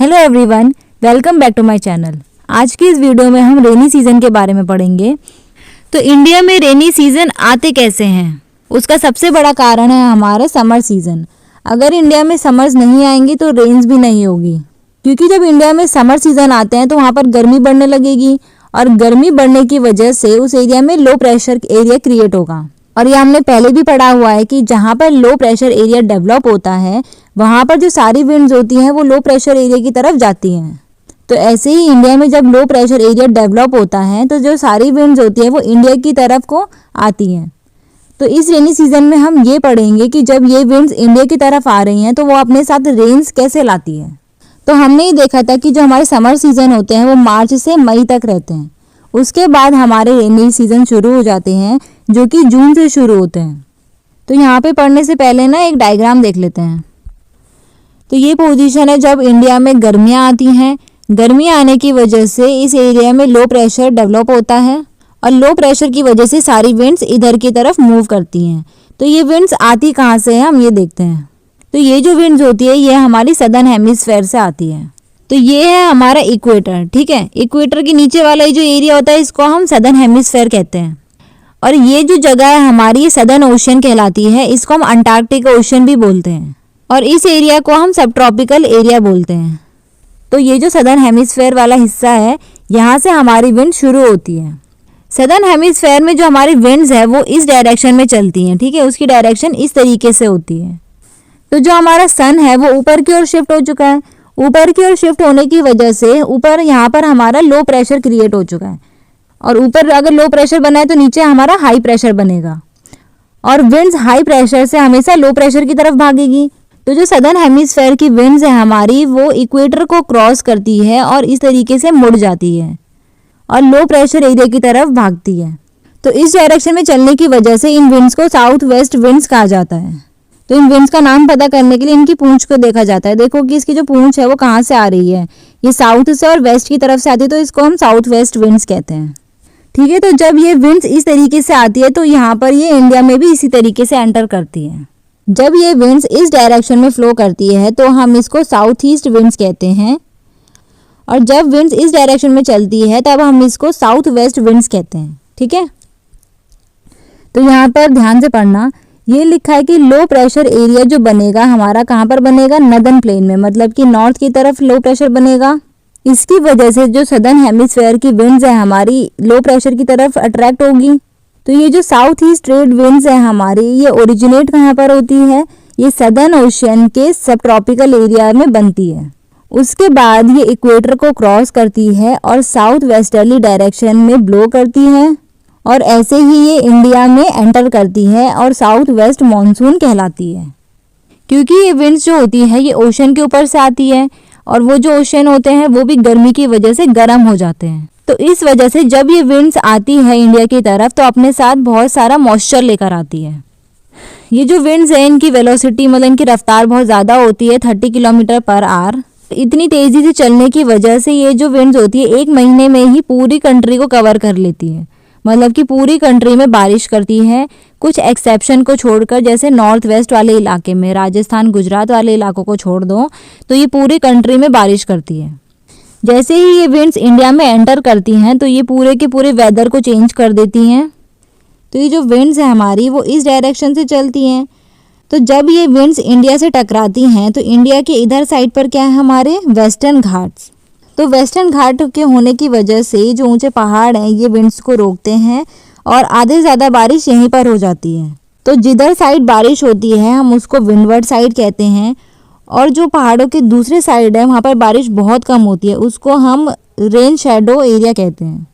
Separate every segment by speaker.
Speaker 1: Hello everyone, welcome back to my channel. आज की इस वीडियो में हम रेनी सीजन के बारे में पढ़ेंगे। तो इंडिया में रेनी सीजन आते कैसे हैं, उसका सबसे बड़ा कारण है हमारा समर सीजन। अगर इंडिया में समर्स नहीं आएंगे तो रेन्स भी नहीं होगी, क्योंकि जब इंडिया में समर सीजन आते हैं तो वहाँ पर गर्मी बढ़ने लगेगी और गर्मी बढ़ने की वजह से उस एरिया में लो प्रेशर एरिया क्रिएट होगा। और ये हमने पहले भी पढ़ा हुआ है कि जहाँ पर लो प्रेशर एरिया डेवलप होता है वहाँ पर जो सारी विंड्स होती हैं वो लो प्रेशर एरिया की तरफ जाती हैं। तो ऐसे ही इंडिया में जब लो प्रेशर एरिया डेवलप होता है तो जो सारी विंड्स होती है वो इंडिया की तरफ को आती हैं। तो इस रेनी सीजन में हम ये पढ़ेंगे कि जब ये विंड्स इंडिया की तरफ आ रही हैं तो वो अपने साथ रेन्स कैसे लाती है। तो हमने ये देखा था कि जो हमारे समर सीजन होते हैं वो मार्च से मई तक रहते हैं। उसके बाद हमारे रेनी सीजन शुरू हो जाते हैं जो कि जून से शुरू होते हैं। तो यहाँ पे पढ़ने से पहले ना एक डायग्राम देख लेते हैं। तो ये पोजीशन है जब इंडिया में गर्मियाँ आती हैं। गर्मियाँ आने की वजह से इस एरिया में लो प्रेशर डेवलप होता है और लो प्रेशर की वजह से सारी विंड्स इधर की तरफ मूव करती हैं। तो ये विंड्स आती कहाँ से है हम ये देखते हैं। तो ये जो विंड्स होती है ये हमारी सदर्न हेमिस्फेयर से आती है। तो ये है हमारा इक्वेटर, ठीक है। इक्वेटर के नीचे वाला जो एरिया होता है इसको हम सदर्न हेमिस्फेयर कहते हैं। और ये जो जगह है हमारी सदर्न ओशन कहलाती है, इसको हम अंटार्कटिक ओशन भी बोलते हैं। और इस एरिया को हम सब ट्रॉपिकल एरिया बोलते हैं। तो ये जो सदर्न हेमिस्फेयर वाला हिस्सा है यहाँ से हमारी विंड शुरू होती है। सदर्न हेमिस्फेयर में जो हमारी विंड्स है वो इस डायरेक्शन में चलती हैं, ठीक है। उसकी डायरेक्शन इस तरीके से होती है। तो जो हमारा सन है वो ऊपर की ओर शिफ्ट हो चुका है। ऊपर की ओर शिफ्ट होने की वजह से ऊपर यहाँ पर हमारा लो प्रेशर क्रिएट हो चुका है। और ऊपर अगर लो प्रेशर बना है तो नीचे हमारा हाई प्रेशर बनेगा और विंड्स हाई प्रेशर से हमेशा लो प्रेशर की तरफ भागेगी। तो जो सदर्न हेमिस्फेयर की विंड्स है हमारी वो इक्वेटर को क्रॉस करती है और इस तरीके से मुड़ जाती है और लो प्रेशर एरिया की तरफ भागती है। तो इस डायरेक्शन में चलने की वजह से इन विंड्स को साउथ वेस्ट विंड्स कहा जाता है। तो इन विंड्स का नाम पता करने के लिए इनकी पूंछ को देखा जाता है। देखो कि इसकी जो पूंछ है वो कहाँ से आ रही है, ये साउथ से और वेस्ट की तरफ से आती है, तो इसको हम साउथ वेस्ट विंड्स कहते हैं, ठीक है। तो जब ये विंड्स इस तरीके से आती है तो यहाँ पर ये इंडिया में भी इसी तरीके से एंटर करती है। जब ये विंड्स इस डायरेक्शन में फ्लो करती है तो हम इसको साउथ ईस्ट विंड्स कहते हैं। और जब विंड्स इस डायरेक्शन में चलती है तब हम इसको साउथ वेस्ट विंड्स कहते हैं, ठीक है। तो यहाँ पर ध्यान से पढ़ना, ये लिखा है कि लो प्रेशर एरिया जो बनेगा हमारा कहाँ पर बनेगा, नदर्न प्लेन में, मतलब कि नॉर्थ की तरफ लो प्रेशर बनेगा। इसकी वजह से जो सदर्न हेमिस्फेयर की विंड्स है हमारी लो प्रेशर की तरफ अट्रैक्ट होगी। तो ये जो साउथ ईस्ट ट्रेड विंड्स है हमारी ये ओरिजिनेट कहाँ पर होती है, ये सदर्न ओशन के सब ट्रॉपिकल एरिया में बनती है। उसके बाद ये इक्वेटर को क्रॉस करती है और साउथ वेस्टर्ली डायरेक्शन में ब्लो करती है और ऐसे ही ये इंडिया में एंटर करती है और साउथ वेस्ट मॉनसून कहलाती है। क्योंकि ये विंड्स जो होती है ये ओशन के ऊपर से आती है और वो जो ओशन होते हैं वो भी गर्मी की वजह से गर्म हो जाते हैं। तो इस वजह से जब ये विंड्स आती है इंडिया की तरफ तो अपने साथ बहुत सारा मॉइस्चर लेकर आती है। ये जो विंड्स है इनकी वेलोसिटी मतलब इनकी रफ्तार बहुत ज़्यादा होती है, 30 किलोमीटर पर आवर। इतनी तेज़ी से चलने की वजह से ये जो विंड्स होती है 1 महीने में ही पूरी कंट्री को कवर कर लेती है, मतलब कि पूरी कंट्री में बारिश करती है, कुछ एक्सेप्शन को छोड़कर। जैसे नॉर्थ वेस्ट वाले इलाके में, राजस्थान गुजरात वाले इलाकों को छोड़ दो तो ये पूरी कंट्री में बारिश करती है। जैसे ही ये विंड्स इंडिया में एंटर करती हैं तो ये पूरे के पूरे वेदर को चेंज कर देती हैं। तो ये जो विंड्स है हमारी वो इस डायरेक्शन से चलती हैं। तो जब ये विंड्स इंडिया से टकराती हैं तो इंडिया के इधर साइड पर क्या है हमारे वेस्टर्न घाट्स। तो वेस्टर्न घाट के होने की वजह से जो ऊंचे पहाड़ हैं ये विंड्स को रोकते हैं और आधे से ज़्यादा बारिश यहीं पर हो जाती है। तो जिधर साइड बारिश होती है हम उसको विंडवर्ड साइड कहते हैं और जो पहाड़ों के दूसरे साइड है वहाँ पर बारिश बहुत कम होती है, उसको हम रेन शैडो एरिया कहते हैं।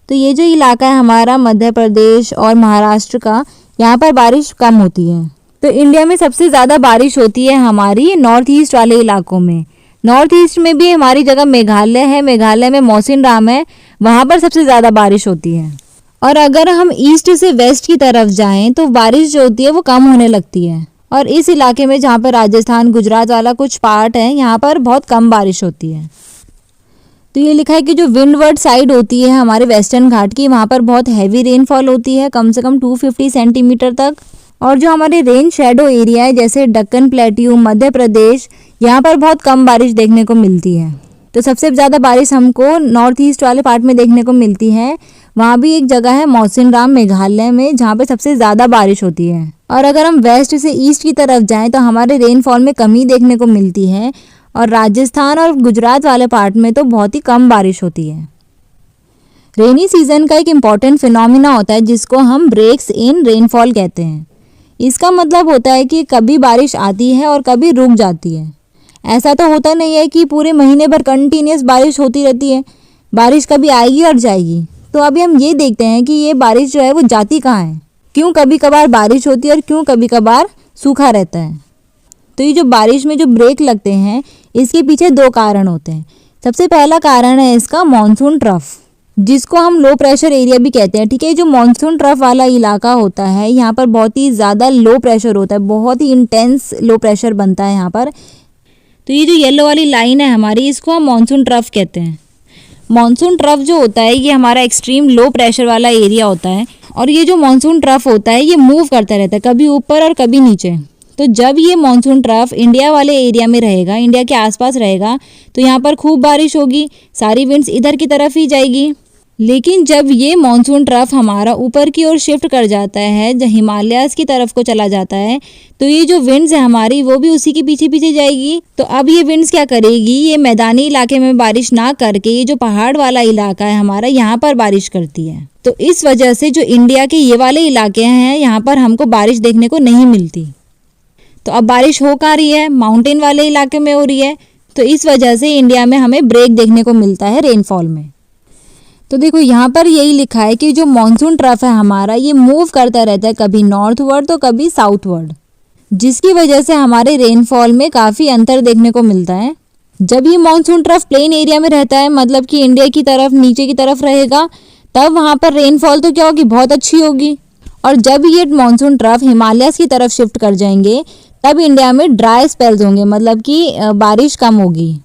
Speaker 1: तो ये जो इलाका है हमारा मध्य प्रदेश और महाराष्ट्र का, यहाँ पर बारिश कम होती है। तो इंडिया में सबसे ज़्यादा बारिश होती है हमारी नॉर्थ ईस्ट वाले इलाकों में। नॉर्थ ईस्ट में भी हमारी जगह मेघालय है, मेघालय में मौसिनराम है, वहाँ पर सबसे ज़्यादा बारिश होती है। और अगर हम ईस्ट से वेस्ट की तरफ जाएं तो बारिश जो होती है वो कम होने लगती है। और इस इलाके में जहाँ पर राजस्थान गुजरात वाला कुछ पार्ट है यहाँ पर बहुत कम बारिश होती है। तो ये लिखा है कि जो विंडवर्ड साइड होती है हमारे वेस्टर्न घाट की, वहाँ पर बहुत हैवी रेनफॉल होती है, कम से कम 250 सेंटीमीटर तक। और जो हमारे रेन शेडो एरिया है जैसे दक्कन प्लेट्यू, मध्य प्रदेश, यहाँ पर बहुत कम बारिश देखने को मिलती है। तो सबसे ज़्यादा बारिश हमको नॉर्थ ईस्ट वाले पार्ट में देखने को मिलती है। वहाँ भी एक जगह है मौसिनराम मेघालय में, जहाँ पे सबसे ज़्यादा बारिश होती है। और अगर हम वेस्ट से ईस्ट की तरफ जाएं तो हमारे रेनफॉल में कमी देखने को मिलती है, और राजस्थान और गुजरात वाले पार्ट में तो बहुत ही कम बारिश होती है। रेनी सीजन का एक इम्पॉर्टेंट फिनोमिना होता है जिसको हम ब्रेक्स इन रेनफॉल कहते हैं। इसका मतलब होता है कि कभी बारिश आती है और कभी रुक जाती है। ऐसा तो होता नहीं है कि पूरे महीने भर कंटिन्यूस बारिश होती रहती है, बारिश कभी आएगी और जाएगी। तो अभी हम ये देखते हैं कि ये बारिश जो है वो जाती कहाँ है, क्यों कभी कभार बारिश होती है और क्यों कभी कभार सूखा रहता है। तो ये जो बारिश में जो ब्रेक लगते हैं इसके पीछे दो कारण होते हैं। सबसे पहला कारण है इसका मानसून ट्रफ, जिसको हम लो प्रेशर एरिया भी कहते हैं। ठीक है, जो मानसून ट्रफ वाला इलाका होता है यहाँ पर बहुत ही ज़्यादा लो प्रेशर होता है, बहुत ही इंटेंस लो प्रेशर बनता है यहाँ पर। तो ये जो येलो वाली लाइन है हमारी, इसको हम मानसून ट्रफ कहते हैं। मानसून ट्रफ जो होता है ये हमारा एक्सट्रीम लो प्रेशर वाला एरिया होता है, और ये जो मानसून ट्रफ होता है ये मूव करता रहता है, कभी ऊपर और कभी नीचे। तो जब ये मानसून ट्रफ इंडिया वाले एरिया में रहेगा, इंडिया के आसपास रहेगा, तो यहाँ पर खूब बारिश होगी, सारी विंड्स इधर की तरफ ही जाएगी। लेकिन जब ये मानसून ट्रफ हमारा ऊपर की ओर शिफ्ट कर जाता है, जब हिमालयाज़ की तरफ को चला जाता है, तो ये जो विंड्स है हमारी वो भी उसी के पीछे पीछे जाएगी। तो अब ये विंड्स क्या करेगी, ये मैदानी इलाके में बारिश ना करके ये जो पहाड़ वाला इलाका है हमारा, यहाँ पर बारिश करती है। तो इस वजह से जो इंडिया के ये वाले इलाके हैं यहाँ पर हमको बारिश देखने को नहीं मिलती। तो अब बारिश हो कहाँ रही है, माउंटेन वाले इलाके में हो रही है। तो इस वजह से इंडिया में हमें ब्रेक देखने को मिलता है रेनफॉल में। तो देखो यहाँ पर यही लिखा है कि जो मानसून ट्रफ है हमारा ये मूव करता रहता है, कभी नॉर्थवर्ड तो कभी साउथवर्ड, जिसकी वजह से हमारे रेनफॉल में काफ़ी अंतर देखने को मिलता है। जब ये मानसून ट्रफ प्लेन एरिया में रहता है, मतलब कि इंडिया की तरफ नीचे की तरफ रहेगा, तब वहाँ पर रेनफॉल तो क्या होगी, बहुत अच्छी होगी। और जब ये मानसून ट्रफ हिमालयाज़ की तरफ शिफ्ट कर जाएंगे तब इंडिया में ड्राई स्पेल्स होंगे, मतलब कि बारिश कम होगी।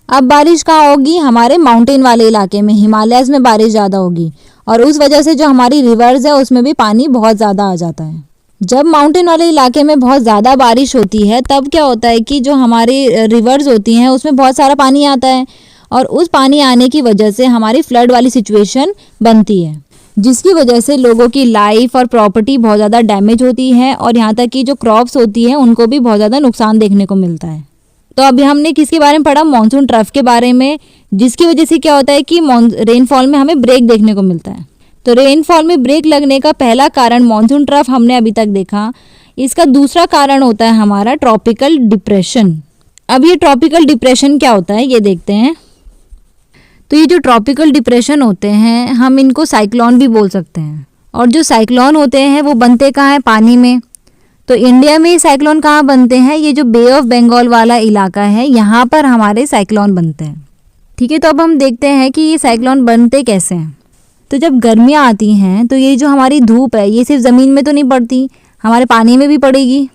Speaker 1: अब बारिश कहाँ होगी, हमारे माउंटेन वाले इलाके में, हिमालयाज़ में बारिश ज़्यादा होगी, और उस वजह से जो हमारी रिवर्स है उसमें भी पानी बहुत ज़्यादा आ जाता है। जब माउंटेन वाले इलाके में बहुत ज़्यादा बारिश होती है तब क्या होता है कि जो हमारी रिवर्स होती हैं उसमें बहुत सारा पानी आता है, और उस पानी आने की वजह से हमारी फ्लड वाली सिचुएशन बनती है, जिसकी वजह से लोगों की लाइफ और प्रॉपर्टी बहुत ज़्यादा डैमेज होती है, और यहाँ तक कि जो क्रॉप्स होती हैं उनको भी बहुत ज़्यादा नुकसान देखने को मिलता है। तो अभी हमने किसके बारे में पढ़ा, मानसून ट्रफ के बारे में, जिसकी वजह से क्या होता है कि रेनफॉल में हमें ब्रेक देखने को मिलता है। तो रेनफॉल में ब्रेक लगने का पहला कारण मानसून ट्रफ हमने अभी तक देखा। इसका दूसरा कारण होता है हमारा ट्रॉपिकल डिप्रेशन। अब ये ट्रॉपिकल डिप्रेशन क्या होता है ये देखते हैं। तो ये जो ट्रॉपिकल डिप्रेशन होते हैं हम इनको साइक्लोन भी बोल सकते हैं, और जो साइक्लोन होते हैं वो बनते कहाँ हैं, पानी में। तो इंडिया में साइक्लोन कहाँ बनते हैं, ये जो बे ऑफ बंगाल वाला इलाका है यहाँ पर हमारे साइक्लोन बनते हैं। ठीक है, तो अब हम देखते हैं कि ये साइक्लोन बनते कैसे हैं। तो जब गर्मियाँ आती हैं तो ये जो हमारी धूप है ये सिर्फ ज़मीन में तो नहीं पड़ती, हमारे पानी में भी पड़ेगी।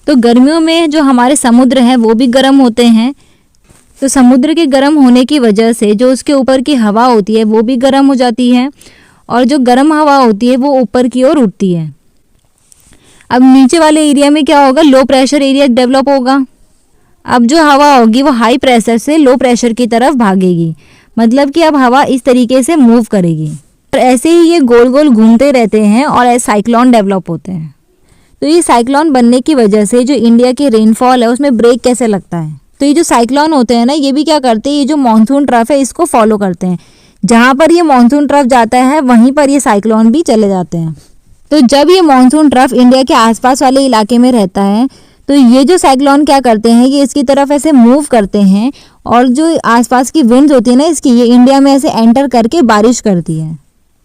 Speaker 1: तो गर्मियों में जो हमारे समुद्र हैं वो भी गर्म होते हैं। तो समुद्र के गर्म होने की वजह से जो उसके ऊपर की हवा होती है वो भी गर्म हो जाती है, और जो गर्म हवा होती है वो ऊपर की ओर उठती है। अब नीचे वाले एरिया में क्या होगा, लो प्रेशर एरिया डेवलप होगा। अब जो हवा होगी वो हाई प्रेशर से लो प्रेशर की तरफ भागेगी, मतलब कि अब हवा इस तरीके से मूव करेगी, और ऐसे ही ये गोल गोल घूमते रहते हैं और साइक्लोन डेवलप होते हैं। तो ये साइक्लोन बनने की वजह से जो इंडिया की रेनफॉल है उसमें ब्रेक कैसे लगता है। तो ये जो साइक्लोन होते हैं ना ये भी क्या करते हैं, ये जो मानसून ट्रफ है इसको फॉलो करते हैं। जहाँ पर ये मानसून ट्रफ जाता है वहीं पर ये साइक्लोन भी चले जाते हैं। तो जब ये मानसून ट्रफ इंडिया के आसपास वाले इलाके में रहता है तो ये जो साइक्लोन क्या करते हैं, ये इसकी तरफ ऐसे मूव करते हैं, और जो आसपास की विंड्स होती है ना इसकी, ये इंडिया में ऐसे एंटर करके बारिश करती है।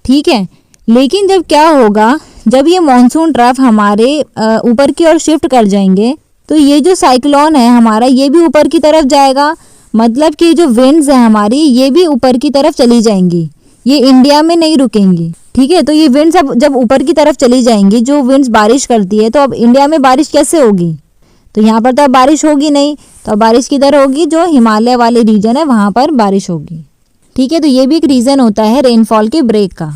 Speaker 1: ठीक है, लेकिन जब क्या होगा, जब ये मानसून ट्रफ हमारे ऊपर की ओर शिफ्ट कर जाएंगे तो ये जो साइक्लोन है हमारा ये भी ऊपर की तरफ जाएगा, मतलब कि जो विंड्स है हमारी ये भी ऊपर की तरफ चली जाएंगी, ये इंडिया में नहीं रुकेंगी। ठीक है, तो ये विंड्स अब जब ऊपर की तरफ चली जाएंगी, जो विंड्स बारिश करती है, तो अब इंडिया में बारिश कैसे होगी, तो यहाँ पर तो अब बारिश होगी नहीं, तो अब बारिश किधर होगी, जो हिमालय वाले रीजन है वहाँ पर बारिश होगी। ठीक है, तो ये भी एक रीज़न होता है रेनफॉल के ब्रेक का।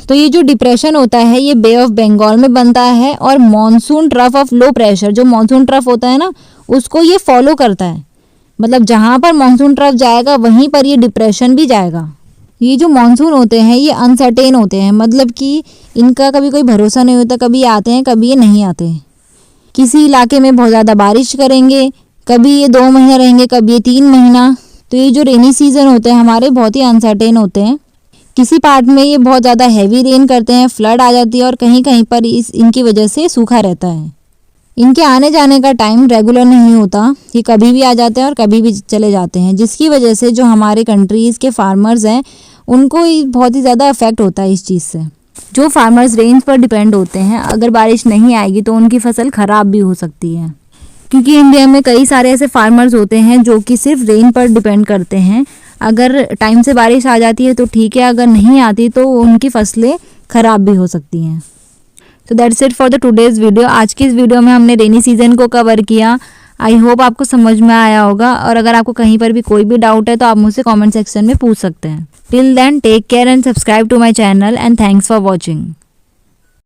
Speaker 1: तो ये जो डिप्रेशन होता है ये बे ऑफ बंगाल में बनता है और monsoon trough of low pressure, जो मॉनसून ट्रफ होता है ना उसको ये फॉलो करता है। मतलब जहाँ पर मॉनसून ट्रफ जाएगा वहीं पर ये डिप्रेशन भी जाएगा। ये जो मॉनसून होते हैं ये अनसर्टेन होते हैं, मतलब कि इनका कभी कोई भरोसा नहीं होता, कभी ये आते हैं कभी ये नहीं आते। किसी इलाके में बहुत ज़्यादा बारिश करेंगे, कभी ये 2 महीना रहेंगे, कभी ये 3 महीना। तो ये जो रेनी सीज़न होते हैं हमारे बहुत ही अनसर्टेन होते हैं। किसी पार्ट में ये बहुत ज़्यादा हैवी रेन करते हैं, फ्लड आ जाती है और कहीं कहीं पर इनकी वजह से सूखा रहता है। इनके आने जाने का टाइम रेगुलर नहीं होता, ये कभी भी आ जाते हैं और कभी भी चले जाते हैं, जिसकी वजह से जो हमारे कंट्रीज़ के फार्मर्स हैं उनको बहुत ही ज़्यादा इफेक्ट होता है इस चीज़ से। जो फार्मर्स रेंज पर डिपेंड होते हैं, अगर बारिश नहीं आएगी तो उनकी फसल ख़राब भी हो सकती है, क्योंकि इंडिया में कई सारे ऐसे फार्मर्स होते हैं जो कि सिर्फ रेन पर डिपेंड करते हैं। अगर टाइम से बारिश आ जाती है तो ठीक है, अगर नहीं आती तो उनकी फसलें ख़राब भी हो सकती हैं। तो that's it for the today's video. आज की इस वीडियो में हमने रेनी सीजन को कवर किया। आई होप आपको समझ में आया होगा, और अगर आपको कहीं पर भी कोई भी डाउट है तो आप मुझसे कमेंट सेक्शन में पूछ सकते हैं। Till then take care and subscribe to my channel and thanks for watching.